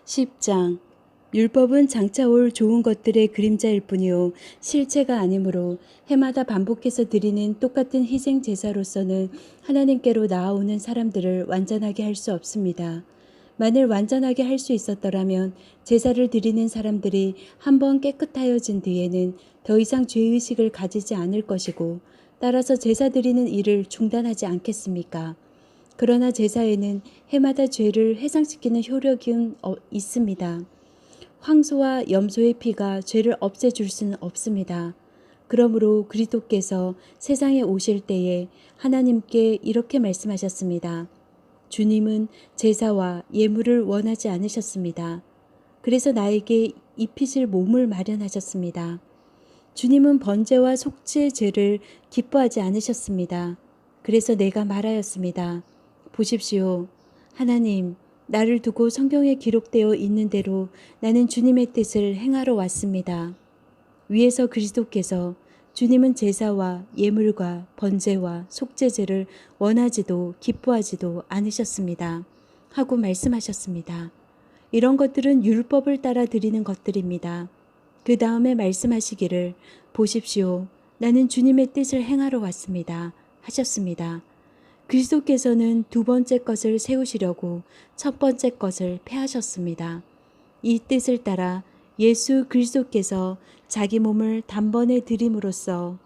10장 율법은 장차 올 좋은 것들의 그림자일 뿐이요 실체가 아니므로 해마다 반복해서 드리는 똑같은 희생 제사로서는 하나님께로 나아오는 사람들을 완전하게 할 수 없습니다. 만일 완전하게 할 수 있었더라면 제사를 드리는 사람들이 한번 깨끗하여진 뒤에는 더 이상 죄의식을 가지지 않을 것이고 따라서 제사 드리는 일을 중단하지 않겠습니까? 그러나 제사에는 해마다 죄를 해상시키는 효력이 있습니다. 황소와 염소의 피가 죄를 없애줄 수는 없습니다. 그러므로 그리스도께서 세상에 오실 때에 하나님께 이렇게 말씀하셨습니다. 주님은 제사와 예물을 원하지 않으셨습니다. 그래서 나에게 입히실 몸을 마련하셨습니다. 주님은 번제와 속죄의 죄를 기뻐하지 않으셨습니다. 그래서 내가 말하였습니다. 보십시오. 하나님, 나를 두고 성경에 기록되어 있는 대로 나는 주님의 뜻을 행하러 왔습니다. 위에서 그리스도께서 주님은 제사와 예물과 번제와 속죄제를 원하지도 기뻐하지도 않으셨습니다. 하고 말씀하셨습니다. 이런 것들은 율법을 따라 드리는 것들입니다. 그 다음에 말씀하시기를 보십시오. 나는 주님의 뜻을 행하러 왔습니다. 하셨습니다. 그리스도께서는 두 번째 것을 세우시려고 첫 번째 것을 폐하셨습니다. 이 뜻을 따라 예수 그리스도께서 자기 몸을 단번에 드림으로써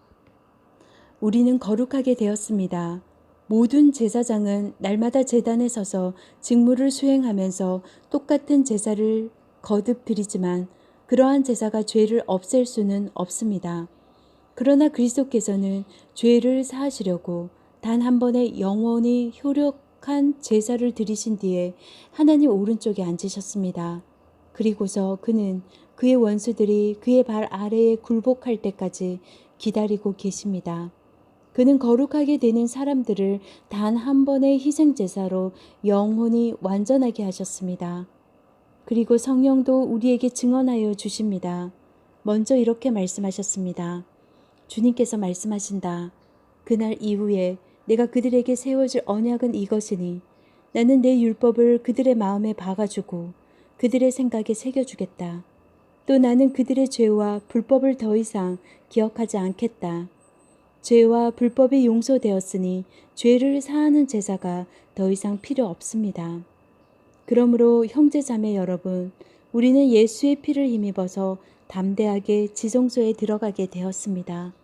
우리는 거룩하게 되었습니다. 모든 제사장은 날마다 제단에 서서 직무를 수행하면서 똑같은 제사를 거듭 드리지만 그러한 제사가 죄를 없앨 수는 없습니다. 그러나 그리스도께서는 죄를 사하시려고 단 한 번의 영원히 효력한 제사를 드리신 뒤에 하나님 오른쪽에 앉으셨습니다. 그리고서 그는 그의 원수들이 그의 발 아래에 굴복할 때까지 기다리고 계십니다. 그는 거룩하게 되는 사람들을 단 한 번의 희생제사로 영원히 완전하게 하셨습니다. 그리고 성령도 우리에게 증언하여 주십니다. 먼저 이렇게 말씀하셨습니다. 주님께서 말씀하신다. 그날 이후에 내가 그들에게 세워줄 언약은 이것이니 나는 내 율법을 그들의 마음에 박아주고 그들의 생각에 새겨주겠다. 또 나는 그들의 죄와 불법을 더 이상 기억하지 않겠다. 죄와 불법이 용서되었으니 죄를 사하는 제사가 더 이상 필요 없습니다. 그러므로 형제자매 여러분, 우리는 예수의 피를 힘입어서 담대하게 지성소에 들어가게 되었습니다.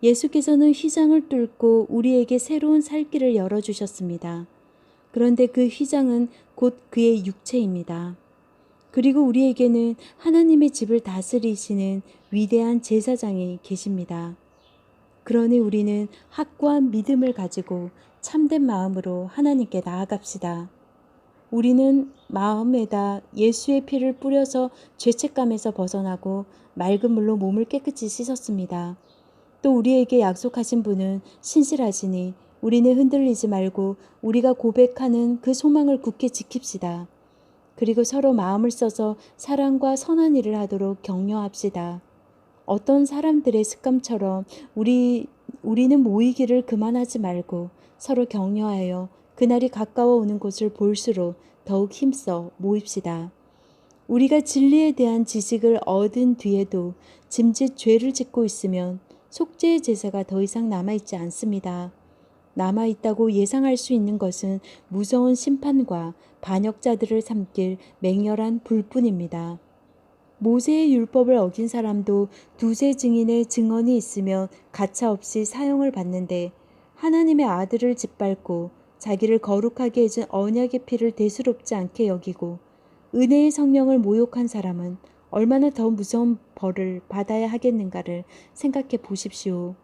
예수께서는 휘장을 뚫고 우리에게 새로운 살 길을 열어주셨습니다. 그런데 그 휘장은 곧 그의 육체입니다. 그리고 우리에게는 하나님의 집을 다스리시는 위대한 제사장이 계십니다. 그러니 우리는 확고한 믿음을 가지고 참된 마음으로 하나님께 나아갑시다. 우리는 마음에다 예수의 피를 뿌려서 죄책감에서 벗어나고 맑은 물로 몸을 깨끗이 씻었습니다. 또 우리에게 약속하신 분은 신실하시니 우리는 흔들리지 말고 우리가 고백하는 그 소망을 굳게 지킵시다. 그리고 서로 마음을 써서 사랑과 선한 일을 하도록 격려합시다. 어떤 사람들의 습관처럼 우리는 모이기를 그만하지 말고 서로 격려하여 그날이 가까워 오는 것을 볼수록 더욱 힘써 모입시다. 우리가 진리에 대한 지식을 얻은 뒤에도 짐짓 죄를 짓고 있으면 속죄의 제사가 더 이상 남아있지 않습니다. 남아있다고 예상할 수 있는 것은 무서운 심판과 반역자들을 삼킬 맹렬한 불뿐입니다. 모세의 율법을 어긴 사람도 두세 증인의 증언이 있으면 가차없이 사형을 받는데 하나님의 아들을 짓밟고 자기를 거룩하게 해준 언약의 피를 대수롭지 않게 여기고 은혜의 성령을 모욕한 사람은 얼마나 더 무서운 벌을 받아야 하겠는가를 생각해 보십시오.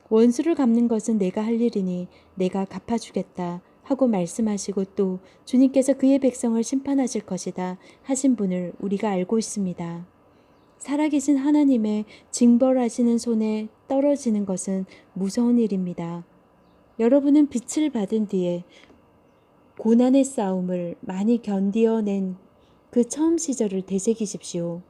원수를 갚는 것은 내가 할 일이니 내가 갚아주겠다 하고 말씀하시고 또 주님께서 그의 백성을 심판하실 것이다 하신 분을 우리가 알고 있습니다. 살아계신 하나님의 징벌하시는 손에 떨어지는 것은 무서운 일입니다. 여러분은 빛을 받은 뒤에 고난의 싸움을 많이 견디어낸 그 처음 시절을 되새기십시오.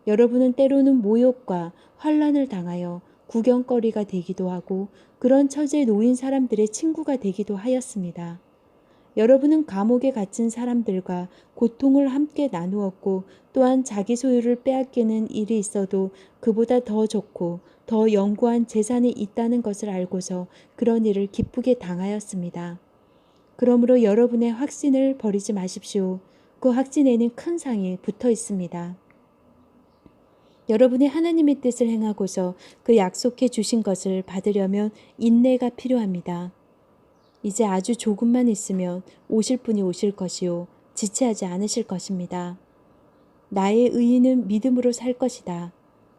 여러분은 때로는 모욕과 환난을 당하여 구경거리가 되기도 하고 그런 처지에 놓인 사람들의 친구가 되기도 하였습니다. 여러분은 감옥에 갇힌 사람들과 고통을 함께 나누었고 또한 자기 소유를 빼앗기는 일이 있어도 그보다 더 좋고 더 영구한 재산이 있다는 것을 알고서 그런 일을 기쁘게 당하였습니다. 그러므로 여러분의 확신을 버리지 마십시오. 그 확신에는 큰 상이 붙어 있습니다. 여러분이 하나님의 뜻을 행하고서 그 약속해 주신 것을 받으려면 인내가 필요합니다. 이제 아주 조금만 있으면 오실 분이 오실 것이요 지체하지 않으실 것입니다. 나의 의인은 믿음으로 살 것이다.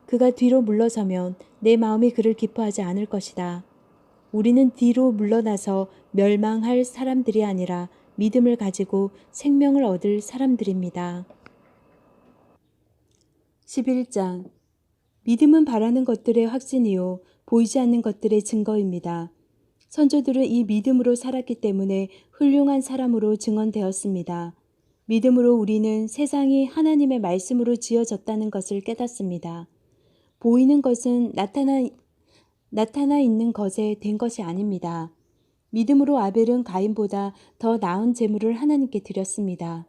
그가 뒤로 물러서면 내 마음이 그를 기뻐하지 않을 것이다. 우리는 뒤로 물러나서 멸망할 사람들이 아니라 믿음을 가지고 생명을 얻을 사람들입니다. 11장 믿음은 바라는 것들의 확신이요 보이지 않는 것들의 증거입니다. 선조들은 이 믿음으로 살았기 때문에 훌륭한 사람으로 증언되었습니다. 믿음으로 우리는 세상이 하나님의 말씀으로 지어졌다는 것을 깨닫습니다. 보이는 것은 나타나 있는 것에 된 것이 아닙니다. 믿음으로 아벨은 가인보다 더 나은 제물을 하나님께 드렸습니다.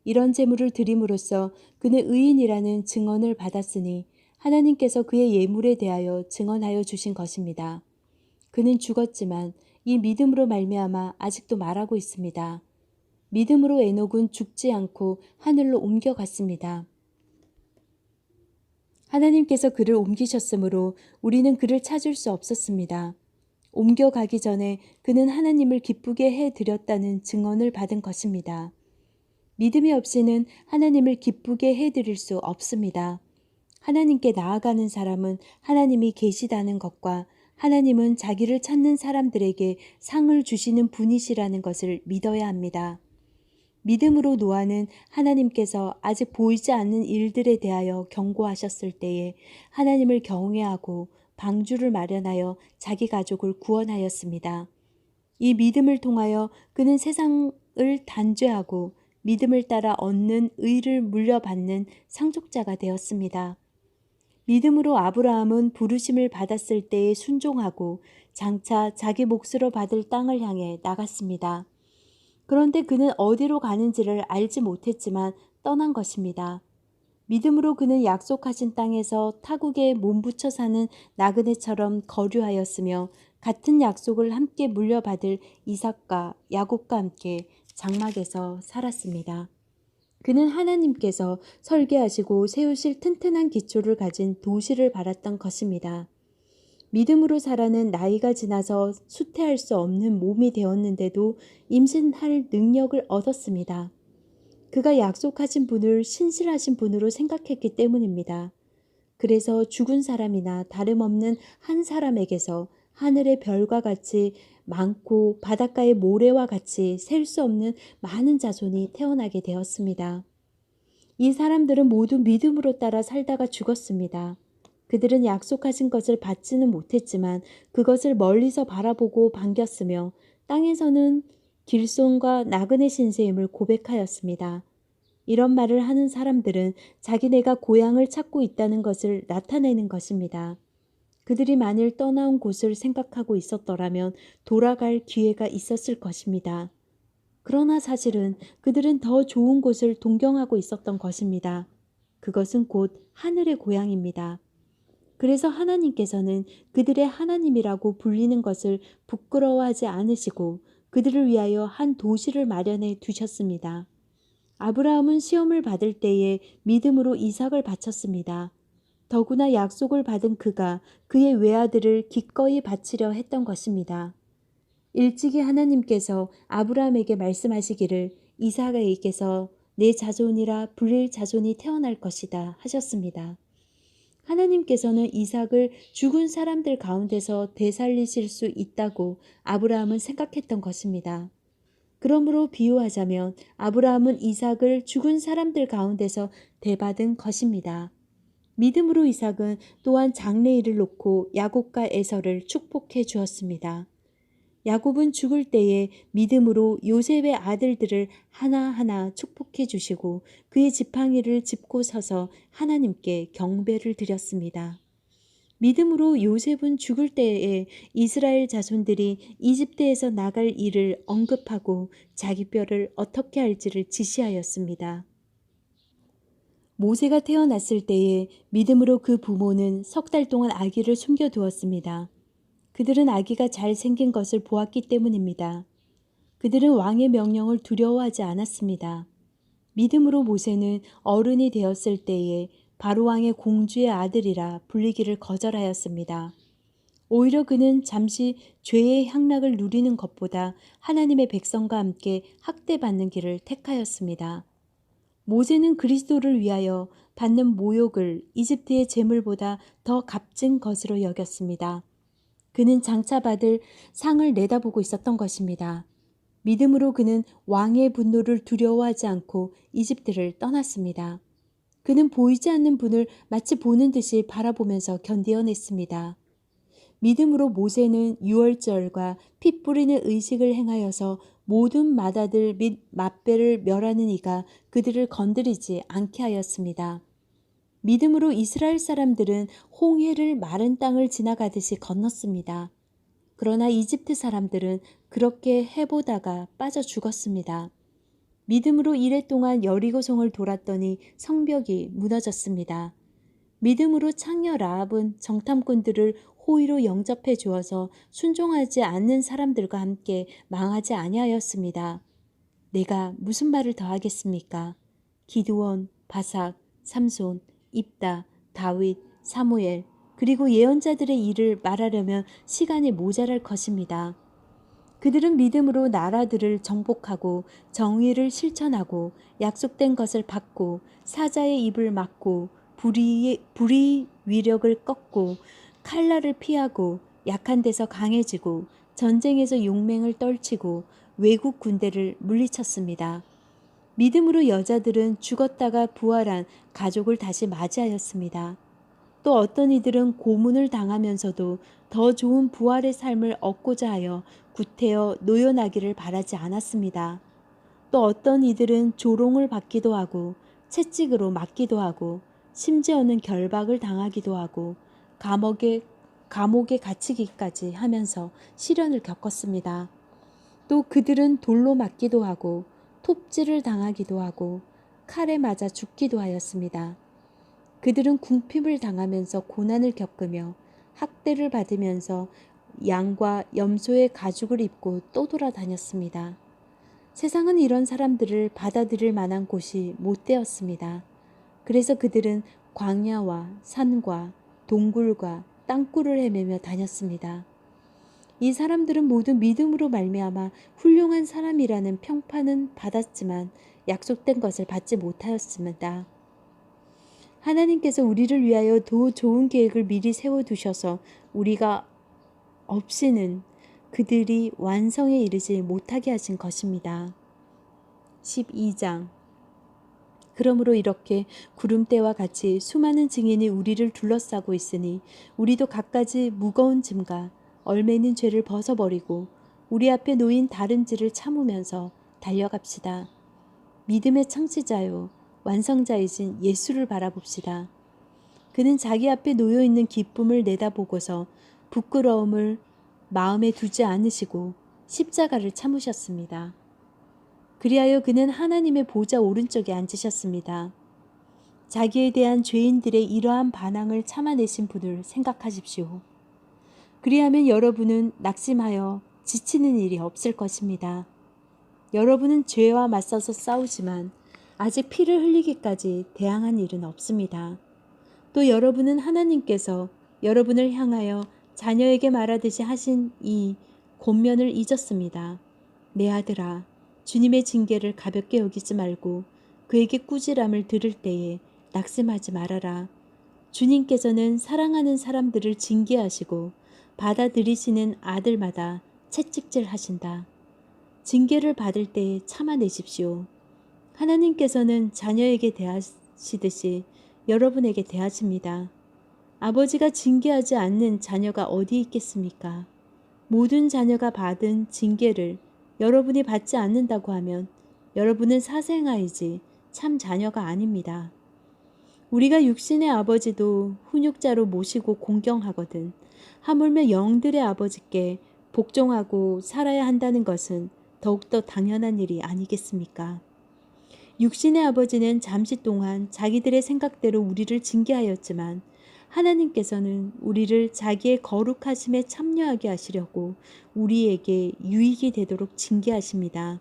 이런 제물을 드림으로써 그는 의인이라는 증언을 받았으니 하나님께서 그의 예물에 대하여 증언하여 주신 것입니다. 그는 죽었지만 이 믿음으로 말미암아 아직도 말하고 있습니다. 믿음으로 에녹은 죽지 않고 하늘로 옮겨갔습니다. 하나님께서 그를 옮기셨으므로 우리는 그를 찾을 수 없었습니다. 옮겨가기 전에 그는 하나님을 기쁘게 해드렸다는 증언을 받은 것입니다. 믿음이 없이는 하나님을 기쁘게 해드릴 수 없습니다. 하나님께 나아가는 사람은 하나님이 계시다는 것과 하나님은 자기를 찾는 사람들에게 상을 주시는 분이시라는 것을 믿어야 합니다. 믿음으로 노아는 하나님께서 아직 보이지 않는 일들에 대하여 경고하셨을 때에 하나님을 경외하고 방주를 마련하여 자기 가족을 구원하였습니다. 이 믿음을 통하여 그는 세상을 단죄하고 믿음을 따라 얻는 의를 물려받는 상속자가 되었습니다. 믿음으로 아브라함은 부르심을 받았을 때에 순종하고 장차 자기 몫으로 받을 땅을 향해 나갔습니다. 그런데 그는 어디로 가는지를 알지 못했지만 떠난 것입니다. 믿음으로 그는 약속하신 땅에서 타국에 몸붙여 사는 나그네처럼 거류하였으며 같은 약속을 함께 물려받을 이삭과 야곱과 함께 장막에서 살았습니다. 그는 하나님께서 설계하시고 세우실 튼튼한 기초를 가진 도시를 바랐던 것입니다. 믿음으로 살아는 나이가 지나서 수태할 수 없는 몸이 되었는데도 임신할 능력을 얻었습니다. 그가 약속하신 분을 신실하신 분으로 생각했기 때문입니다. 그래서 죽은 사람이나 다름없는 한 사람에게서 하늘의 별과 같이 많고 바닷가의 모래와 같이 셀 수 없는 많은 자손이 태어나게 되었습니다. 이 사람들은 모두 믿음으로 따라 살다가 죽었습니다. 그들은 약속하신 것을 받지는 못했지만 그것을 멀리서 바라보고 반겼으며 땅에서는 길손과 나그네 신세임을 고백하였습니다. 이런 말을 하는 사람들은 자기네가 고향을 찾고 있다는 것을 나타내는 것입니다. 그들이 만일 떠나온 곳을 생각하고 있었더라면 돌아갈 기회가 있었을 것입니다. 그러나 사실은 그들은 더 좋은 곳을 동경하고 있었던 것입니다. 그것은 곧 하늘의 고향입니다. 그래서 하나님께서는 그들의 하나님이라고 불리는 것을 부끄러워하지 않으시고 그들을 위하여 한 도시를 마련해 두셨습니다. 아브라함은 시험을 받을 때에 믿음으로 이삭을 바쳤습니다. 더구나 약속을 받은 그가 그의 외아들을 기꺼이 바치려 했던 것입니다. 일찍이 하나님께서 아브라함에게 말씀하시기를 이삭에게서 내 자손이라 불릴 자손이 태어날 것이다 하셨습니다. 하나님께서는 이삭을 죽은 사람들 가운데서 되살리실 수 있다고 아브라함은 생각했던 것입니다. 그러므로 비유하자면 아브라함은 이삭을 죽은 사람들 가운데서 대받은 것입니다. 믿음으로 이삭은 또한 장래일을 놓고 야곱과 에서를 축복해 주었습니다. 야곱은 죽을 때에 믿음으로 요셉의 아들들을 하나하나 축복해 주시고 그의 지팡이를 짚고 서서 하나님께 경배를 드렸습니다. 믿음으로 요셉은 죽을 때에 이스라엘 자손들이 이집트에서 나갈 일을 언급하고 자기 뼈를 어떻게 할지를 지시하였습니다. 모세가 태어났을 때에 믿음으로 그 부모는 석 달 동안 아기를 숨겨두었습니다. 그들은 아기가 잘 생긴 것을 보았기 때문입니다. 그들은 왕의 명령을 두려워하지 않았습니다. 믿음으로 모세는 어른이 되었을 때에 바로왕의 공주의 아들이라 불리기를 거절하였습니다. 오히려 그는 잠시 죄의 향락을 누리는 것보다 하나님의 백성과 함께 학대받는 길을 택하였습니다. 모세는 그리스도를 위하여 받는 모욕을 이집트의 재물보다 더 값진 것으로 여겼습니다. 그는 장차 받을 상을 내다보고 있었던 것입니다. 믿음으로 그는 왕의 분노를 두려워하지 않고 이집트를 떠났습니다. 그는 보이지 않는 분을 마치 보는 듯이 바라보면서 견디어냈습니다. 믿음으로 모세는 유월절과 피 뿌리는 의식을 행하여서 모든 맏아들 및 맏배를 멸하는 이가 그들을 건드리지 않게 하였습니다. 믿음으로 이스라엘 사람들은 홍해를 마른 땅을 지나가듯이 건넜습니다. 그러나 이집트 사람들은 그렇게 해보다가 빠져 죽었습니다. 믿음으로 이래 동안 여리고성을 돌았더니 성벽이 무너졌습니다. 믿음으로 창녀 라합은 정탐꾼들을 호의로 영접해 주어서 순종하지 않는 사람들과 함께 망하지 아니하였습니다. 내가 무슨 말을 더하겠습니까? 기드온, 바삭, 삼손, 입다, 다윗, 사무엘, 그리고 예언자들의 일을 말하려면 시간이 모자랄 것입니다. 그들은 믿음으로 나라들을 정복하고 정의를 실천하고 약속된 것을 받고 사자의 입을 막고 불의 위력을 꺾고 칼날을 피하고 약한 데서 강해지고 전쟁에서 용맹을 떨치고 외국 군대를 물리쳤습니다. 믿음으로 여자들은 죽었다가 부활한 가족을 다시 맞이하였습니다. 또 어떤 이들은 고문을 당하면서도 더 좋은 부활의 삶을 얻고자 하여 구태여 노연하기를 바라지 않았습니다. 또 어떤 이들은 조롱을 받기도 하고 채찍으로 맞기도 하고 심지어는 결박을 당하기도 하고 감옥에 갇히기까지 하면서 시련을 겪었습니다. 또 그들은 돌로 맞기도 하고 톱질을 당하기도 하고 칼에 맞아 죽기도 하였습니다. 그들은 궁핍을 당하면서 고난을 겪으며 학대를 받으면서 양과 염소의 가죽을 입고 또 돌아다녔습니다. 세상은 이런 사람들을 받아들일 만한 곳이 못 되었습니다. 그래서 그들은 광야와 산과 동굴과 땅굴을 헤매며 다녔습니다. 이 사람들은 모두 믿음으로 말미암아 훌륭한 사람이라는 평판은 받았지만 약속된 것을 받지 못하였습니다. 하나님께서 우리를 위하여 더 좋은 계획을 미리 세워두셔서 우리가 없이는 그들이 완성에 이르지 못하게 하신 것입니다. 12장. 그러므로 이렇게 구름대와 같이 수많은 증인이 우리를 둘러싸고 있으니 우리도 갖가지 무거운 짐과 얼매는 죄를 벗어버리고 우리 앞에 놓인 다른 질을 참으면서 달려갑시다. 믿음의 창시자요 완성자이신 예수를 바라봅시다. 그는 자기 앞에 놓여있는 기쁨을 내다보고서 부끄러움을 마음에 두지 않으시고 십자가를 참으셨습니다. 그리하여 그는 하나님의 보좌 오른쪽에 앉으셨습니다. 자기에 대한 죄인들의 이러한 반항을 참아내신 분을 생각하십시오. 그리하면 여러분은 낙심하여 지치는 일이 없을 것입니다. 여러분은 죄와 맞서서 싸우지만 아직 피를 흘리기까지 대항한 일은 없습니다. 또 여러분은 하나님께서 여러분을 향하여 자녀에게 말하듯이 하신 이 권면을 잊었습니다. 내 아들아, 주님의 징계를 가볍게 여기지 말고 그에게 꾸지람을 들을 때에 낙심하지 말아라. 주님께서는 사랑하는 사람들을 징계하시고 받아들이시는 아들마다 채찍질 하신다. 징계를 받을 때에 참아내십시오. 하나님께서는 자녀에게 대하시듯이 여러분에게 대하십니다. 아버지가 징계하지 않는 자녀가 어디 있겠습니까? 모든 자녀가 받은 징계를 여러분이 받지 않는다고 하면 여러분은 사생아이지 참 자녀가 아닙니다. 우리가 육신의 아버지도 훈육자로 모시고 공경하거든. 하물며 영들의 아버지께 복종하고 살아야 한다는 것은 더욱더 당연한 일이 아니겠습니까? 육신의 아버지는 잠시 동안 자기들의 생각대로 우리를 징계하였지만 하나님께서는 우리를 자기의 거룩하심에 참여하게 하시려고 우리에게 유익이 되도록 징계하십니다.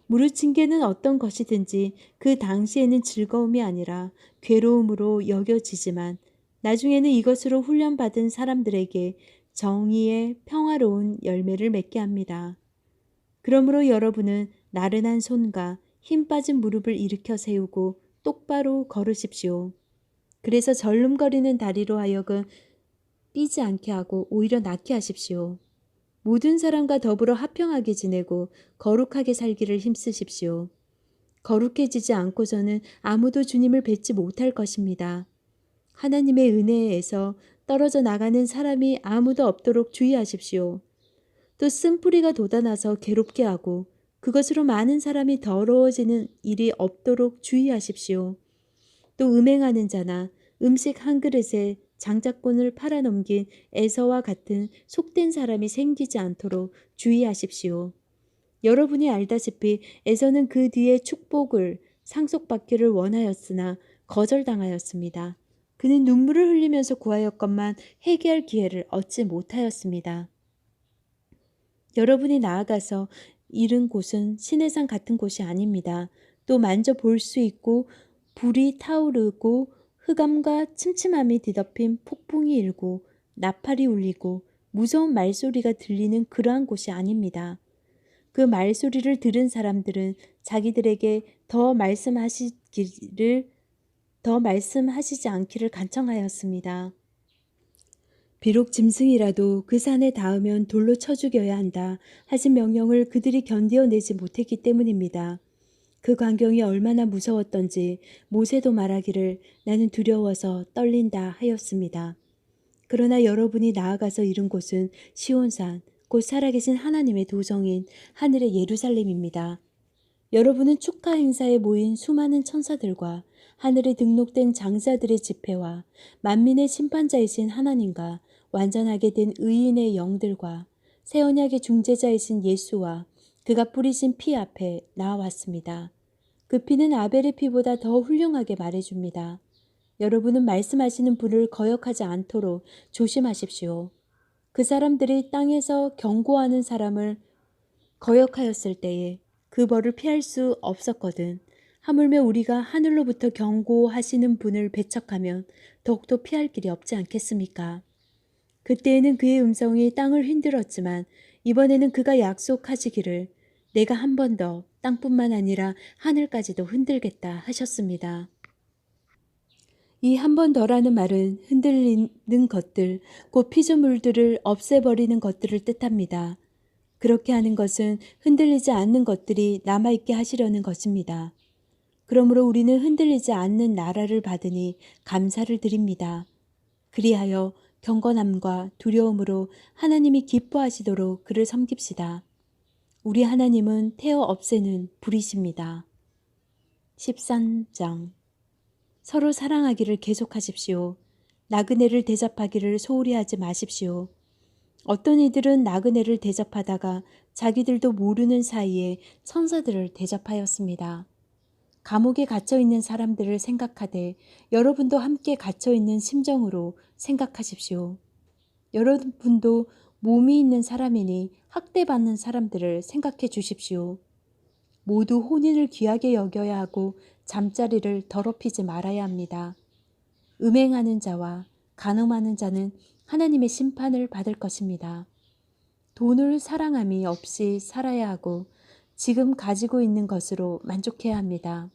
무릇 징계는 어떤 것이든지 그 당시에는 즐거움이 아니라 괴로움으로 여겨지지만 나중에는 이것으로 훈련받은 사람들에게 정의의 평화로운 열매를 맺게 합니다. 그러므로 여러분은 나른한 손과 힘 빠진 무릎을 일으켜 세우고 똑바로 걸으십시오. 그래서 절름거리는 다리로 하여금 삐지 않게 하고 오히려 낫게 하십시오. 모든 사람과 더불어 화평하게 지내고 거룩하게 살기를 힘쓰십시오. 거룩해지지 않고서는 아무도 주님을 뵙지 못할 것입니다. 하나님의 은혜에서 떨어져 나가는 사람이 아무도 없도록 주의하십시오. 또 쓴뿌리가 돋아나서 괴롭게 하고 그것으로 많은 사람이 더러워지는 일이 없도록 주의하십시오. 또 음행하는 자나 음식 한 그릇에 장자권을 팔아넘긴 에서와 같은 속된 사람이 생기지 않도록 주의하십시오. 여러분이 알다시피 에서는 그 뒤에 축복을 상속받기를 원하였으나 거절당하였습니다. 그는 눈물을 흘리면서 구하였건만 회개할 기회를 얻지 못하였습니다. 여러분이 나아가서 이른 곳은 시내산 같은 곳이 아닙니다. 또 만져볼 수 있고 불이 타오르고 흑암과 침침함이 뒤덮인 폭풍이 일고 나팔이 울리고 무서운 말소리가 들리는 그러한 곳이 아닙니다. 그 말소리를 들은 사람들은 자기들에게 더 말씀하시지 않기를 간청하였습니다. 비록 짐승이라도 그 산에 닿으면 돌로 쳐 죽여야 한다 하신 명령을 그들이 견디어내지 못했기 때문입니다. 그 광경이 얼마나 무서웠던지 모세도 말하기를 나는 두려워서 떨린다 하였습니다. 그러나 여러분이 나아가서 이른 곳은 시온산, 곧 살아계신 하나님의 도성인 하늘의 예루살렘입니다. 여러분은 축하 행사에 모인 수많은 천사들과 하늘에 등록된 장사들의 집회와 만민의 심판자이신 하나님과 완전하게 된 의인의 영들과 새 언약의 중재자이신 예수와 그가 뿌리신 피 앞에 나와왔습니다. 그 피는 아벨의 피보다 더 훌륭하게 말해줍니다. 여러분은 말씀하시는 분을 거역하지 않도록 조심하십시오. 그 사람들이 땅에서 경고하는 사람을 거역하였을 때에 그 벌을 피할 수 없었거든. 하물며 우리가 하늘로부터 경고하시는 분을 배척하면 더욱더 피할 길이 없지 않겠습니까? 그때에는 그의 음성이 땅을 흔들었지만 이번에는 그가 약속하시기를 내가 한 번 더 땅뿐만 아니라 하늘까지도 흔들겠다 하셨습니다. 이 한 번 더라는 말은 흔들리는 것들, 곧 피조물들을 없애버리는 것들을 뜻합니다. 그렇게 하는 것은 흔들리지 않는 것들이 남아있게 하시려는 것입니다. 그러므로 우리는 흔들리지 않는 나라를 받으니 감사를 드립니다. 그리하여 경건함과 두려움으로 하나님이 기뻐하시도록 그를 섬깁시다. 우리 하나님은 태워 없애는 불이십니다. 13장 서로 사랑하기를 계속하십시오. 나그네를 대접하기를 소홀히 하지 마십시오. 어떤 이들은 나그네를 대접하다가 자기들도 모르는 사이에 천사들을 대접하였습니다. 감옥에 갇혀있는 사람들을 생각하되 여러분도 함께 갇혀있는 심정으로 생각하십시오. 여러분도 몸이 있는 사람이니 학대받는 사람들을 생각해 주십시오. 모두 혼인을 귀하게 여겨야 하고 잠자리를 더럽히지 말아야 합니다. 음행하는 자와 간음하는 자는 하나님의 심판을 받을 것입니다. 돈을 사랑함이 없이 살아야 하고 지금 가지고 있는 것으로 만족해야 합니다.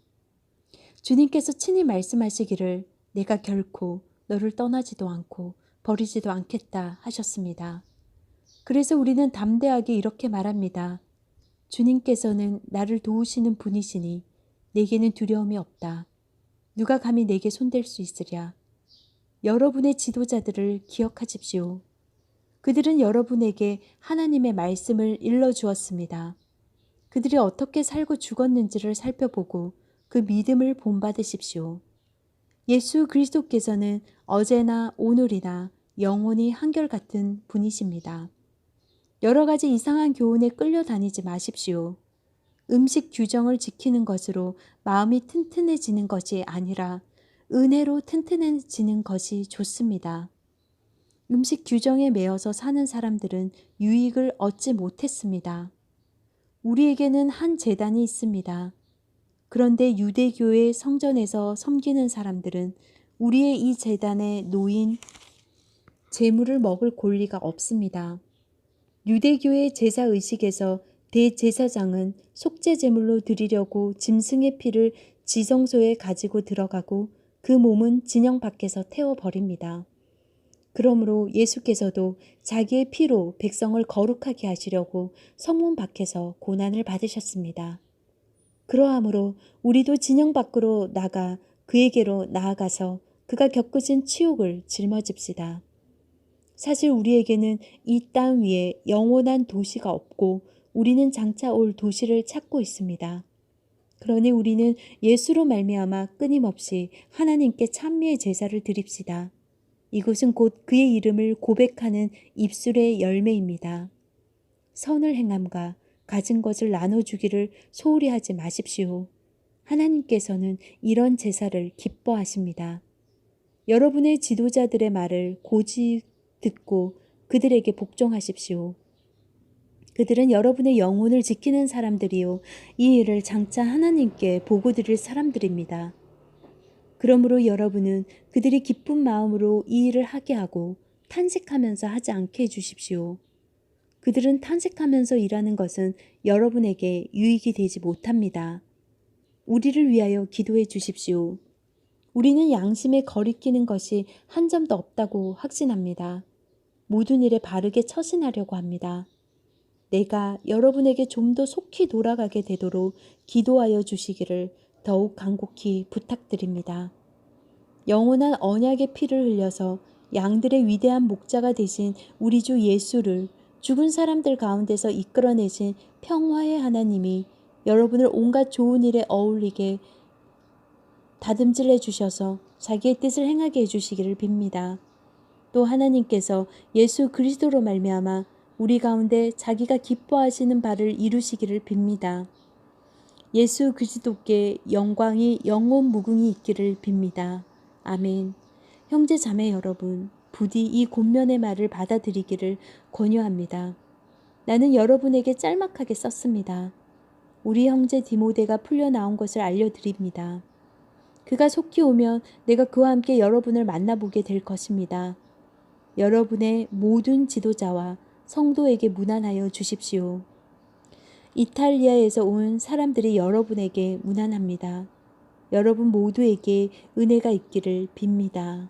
주님께서 친히 말씀하시기를 내가 결코 너를 떠나지도 않고 버리지도 않겠다 하셨습니다. 그래서 우리는 담대하게 이렇게 말합니다. 주님께서는 나를 도우시는 분이시니 내게는 두려움이 없다. 누가 감히 내게 손댈 수 있으랴. 여러분의 지도자들을 기억하십시오. 그들은 여러분에게 하나님의 말씀을 일러주었습니다. 그들이 어떻게 살고 죽었는지를 살펴보고 그 믿음을 본받으십시오. 예수 그리스도께서는 어제나 오늘이나 영원히 한결같은 분이십니다. 여러 가지 이상한 교훈에 끌려다니지 마십시오. 음식 규정을 지키는 것으로 마음이 튼튼해지는 것이 아니라 은혜로 튼튼해지는 것이 좋습니다. 음식 규정에 매여서 사는 사람들은 유익을 얻지 못했습니다. 우리에게는 한 제단이 있습니다. 그런데 유대교의 성전에서 섬기는 사람들은 우리의 이 제단에 놓인 제물을 먹을 권리가 없습니다. 유대교의 제사의식에서 대제사장은 속죄 제물로 드리려고 짐승의 피를 지성소에 가지고 들어가고 그 몸은 진영 밖에서 태워버립니다. 그러므로 예수께서도 자기의 피로 백성을 거룩하게 하시려고 성문 밖에서 고난을 받으셨습니다. 그러하므로 우리도 진영 밖으로 나가 그에게로 나아가서 그가 겪으신 치욕을 짊어집시다. 사실 우리에게는 이 땅 위에 영원한 도시가 없고 우리는 장차 올 도시를 찾고 있습니다. 그러니 우리는 예수로 말미암아 끊임없이 하나님께 찬미의 제사를 드립시다. 이것은 곧 그의 이름을 고백하는 입술의 열매입니다. 선을 행함과 가진 것을 나눠주기를 소홀히 하지 마십시오. 하나님께서는 이런 제사를 기뻐하십니다. 여러분의 지도자들의 말을 고지 듣고 그들에게 복종하십시오. 그들은 여러분의 영혼을 지키는 사람들이요. 이 일을 장차 하나님께 보고드릴 사람들입니다. 그러므로 여러분은 그들이 기쁜 마음으로 이 일을 하게 하고 탄식하면서 하지 않게 해주십시오. 그들은 탄식하면서 일하는 것은 여러분에게 유익이 되지 못합니다. 우리를 위하여 기도해 주십시오. 우리는 양심에 거리끼는 것이 한 점도 없다고 확신합니다. 모든 일에 바르게 처신하려고 합니다. 내가 여러분에게 좀 더 속히 돌아가게 되도록 기도하여 주시기를 더욱 간곡히 부탁드립니다. 영원한 언약의 피를 흘려서 양들의 위대한 목자가 되신 우리 주 예수를 죽은 사람들 가운데서 이끌어내신 평화의 하나님이 여러분을 온갖 좋은 일에 어울리게 다듬질해 주셔서 자기의 뜻을 행하게 해주시기를 빕니다. 또 하나님께서 예수 그리스도로 말미암아 우리 가운데 자기가 기뻐하시는 바를 이루시기를 빕니다. 예수 그리스도께 영광이 영원 무궁히 있기를 빕니다. 아멘. 형제 자매 여러분, 부디 이 권면의 말을 받아들이기를 권유합니다. 나는 여러분에게 짤막하게 썼습니다. 우리 형제 디모데가 풀려 나온 것을 알려드립니다. 그가 속히 오면 내가 그와 함께 여러분을 만나보게 될 것입니다. 여러분의 모든 지도자와 성도에게 문안하여 주십시오. 이탈리아에서 온 사람들이 여러분에게 문안합니다. 여러분 모두에게 은혜가 있기를 빕니다.